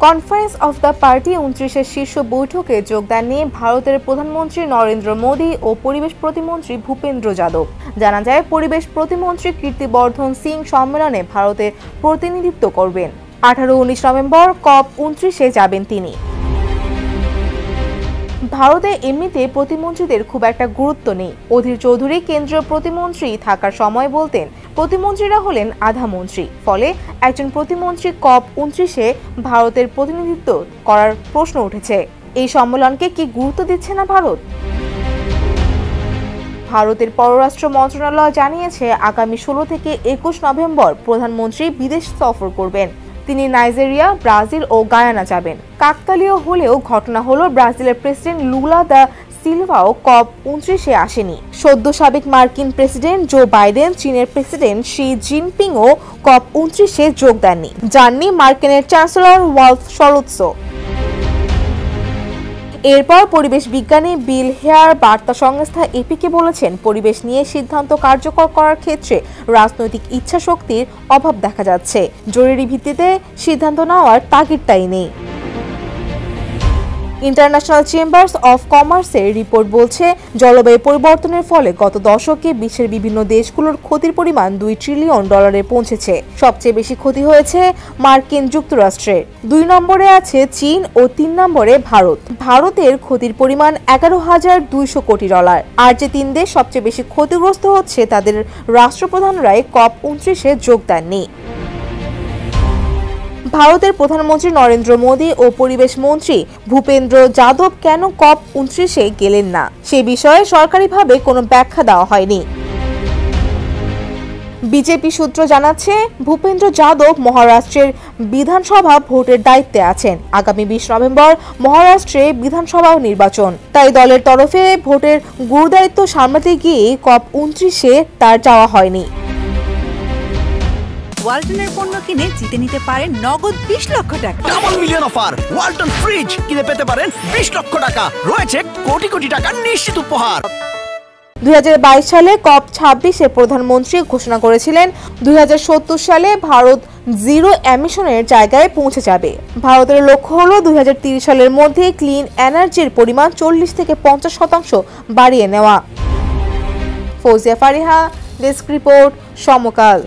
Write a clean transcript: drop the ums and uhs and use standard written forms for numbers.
Conference of the party 29 শীর্ষ বৈঠকে যোগদান নিয়ে ভারতের প্রধানমন্ত্রী নরেন্দ্র মোদী ও পরিবেশ প্রতিমন্ত্রী ভূপেন্দ্র যাদব। জানা যায়, পরিবেশ প্রতিমন্ত্রী কীর্তিবর্ধন সিং সম্মেলনে ভারতের প্রতিনিধিত্ব করবেন। 18-19 নভেম্বর COP29 যাবেন তিনি। ভারতে এমনিতে প্রতিমন্ত্রীদের খুব একটা গুরুত্ব নেই। অধীর চৌধুরী কেন্দ্রীয় প্রতিমন্ত্রী থাকার সময় বলতেন, প্রতিমন্ত্রীরা হলেন আধা মন্ত্রী, ফলে একজন প্রতিমন্ত্রী COP29 ভারতের প্রতিনিধিত্ব করার প্রশ্ন উঠেছে। এই সম্মেলনকে কি গুরুত্ব দিচ্ছে না ভারত? ভারতের পররাষ্ট্র মন্ত্রণালয় জানিয়েছে, আগামী 16 থেকে 21 নভেম্বর প্রধানমন্ত্রী বিদেশ সফর করবেন। তিনি নাইজেরিয়া, ব্রাজিল ও গায়ানা যাবেন। কাকতালীয় হলেও ঘটনা হলো, ব্রাজিলের প্রেসিডেন্ট লুলা দা সিলভাও COP29 আসেনি। সদ্য সাবেক মার্কিন প্রেসিডেন্ট জো বাইডেন, চীনের প্রেসিডেন্ট শি জিনপিংও COP29 যোগ দেননি। যাননি মার্কিনের চ্যান্সেলর ওয়ালফ শলৎস। এরপর পরিবেশ বিজ্ঞানী বিল হেয়ার বার্তা সংস্থা এপিকে বলেছেন, পরিবেশ নিয়ে সিদ্ধান্ত কার্যকর করার ক্ষেত্রে রাজনৈতিক ইচ্ছাশক্তির অভাব দেখা যাচ্ছে। জরুরি ভিত্তিতে সিদ্ধান্ত নেওয়ার তাগিদটাই নেই। ইন্টারন্যাশনাল চেম্বার্স অফ কমার্সের রিপোর্ট বলছে, জলবায়ু পরিবর্তনের ফলে গত দশকে বিশ্বের বিভিন্ন দেশগুলোর ক্ষতির পরিমাণ $2 ট্রিলিয়ন পৌঁছেছে। সবচেয়ে বেশি ক্ষতি হয়েছে মার্কিন যুক্তরাষ্ট্রের। 2 নম্বরে আছে চীন ও 3 নম্বরে ভারত। ভারতের ক্ষতির পরিমাণ $11,200 কোটি। আর যে 3 দেশ সবচেয়ে বেশি ক্ষতিগ্রস্ত হচ্ছে, তাদের রাষ্ট্রপ্রধানরাই COP29 যোগ দেননি। ভারতের প্রধানমন্ত্রী নরেন্দ্র মোদী ও পরিবেশ মন্ত্রী ভূপেন্দ্র যাদব কেন COP29 গেলেন না, সে বিষয়ে সরকারিভাবে কোনো ব্যাখ্যা দেওয়া হয়নি। বিজেপি সূত্র জানাচ্ছে, ভূপেন্দ্র যাদব মহারাষ্ট্রের বিধানসভা ভোটের দায়িত্বে আছেন। আগামী 20 নভেম্বর মহারাষ্ট্রে বিধানসভা নির্বাচন, তাই দলের তরফে ভোটের গুরুদায়িত্ব সামলাতে গিয়ে COP29 তার যাওয়া হয়নি। ওয়ালটনের পণ্য কিনে জিতে নিতে পারেন নগদ 20 লক্ষ টাকা। Double million offer! Walton fridge কিনে পেতে পারেন 20 লক্ষ টাকা। রয়েছে কোটি কোটি টাকার নিশ্চিত উপহার। 2022 সালে COP26 প্রধানমন্ত্রী ঘোষণা করেছিলেন, 2070 সালে ভারত জিরো এমিশনের জায়গায় পৌঁছে যাবে। ভারতের লক্ষ্য হলো 2030 সালের মধ্যে ক্লিন এনার্জির পরিমাণ 40 থেকে 50% বাড়িয়ে নেওয়া। ফৌজিয়া ফারিহা, ডেস্ক রিপোর্ট, সমকাল।